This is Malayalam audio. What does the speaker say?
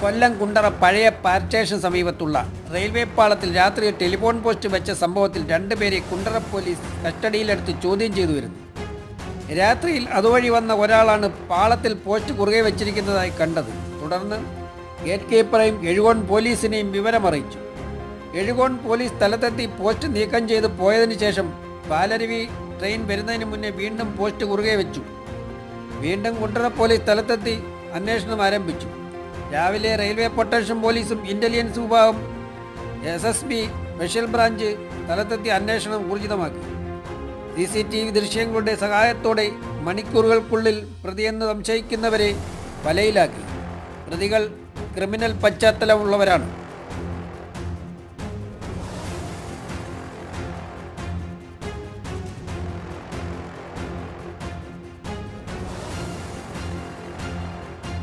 കൊല്ലം കുണ്ടറ പഴയ പാർക്ക് സ്റ്റേഷൻ സമീപത്തുള്ള റെയിൽവേ പാളത്തിൽ രാത്രി ടെലിഫോൺ പോസ്റ്റ് വെച്ച സംഭവത്തിൽ രണ്ടുപേരെ കുണ്ടറ പോലീസ് കസ്റ്റഡിയിലെടുത്ത് ചോദ്യം ചെയ്തു വരുന്നു. രാത്രിയിൽ അതുവഴി വന്ന ഒരാളാണ് പാളത്തിൽ പോസ്റ്റ് കുറുകെ വെച്ചിരിക്കുന്നതായി കണ്ടത്. തുടർന്ന് ഗേറ്റ് കീപ്പറെയും എഴുകോൺ പോലീസിനെയും വിവരമറിയിച്ചു. എഴുകോൺ പോലീസ് സ്ഥലത്തെത്തി പോസ്റ്റ് നീക്കം ചെയ്ത് പോയതിനു ശേഷം പാലരുവി ട്രെയിൻ വരുന്നതിന് മുന്നേ വീണ്ടും പോസ്റ്റ് കുറുകെ വെച്ചു. വീണ്ടും കുണ്ടറ പോലീസ് സ്ഥലത്തെത്തി അന്വേഷണം ആരംഭിച്ചു. രാവിലെ റെയിൽവേ പ്രൊട്ടക്ഷൻ പോലീസും ഇൻ്റലിജൻസ് വിഭാഗം SSB സ്പെഷ്യൽ ബ്രാഞ്ച് സ്ഥലത്തെത്തി അന്വേഷണം ഊർജിതമാക്കി. CCTV ദൃശ്യങ്ങളുടെ സഹായത്തോടെ മണിക്കൂറുകൾക്കുള്ളിൽ പ്രതിയെന്ന് സംശയിക്കുന്നവരെ വലയിലാക്കി. പ്രതികൾ ക്രിമിനൽ പശ്ചാത്തലമുള്ളവരാണ്.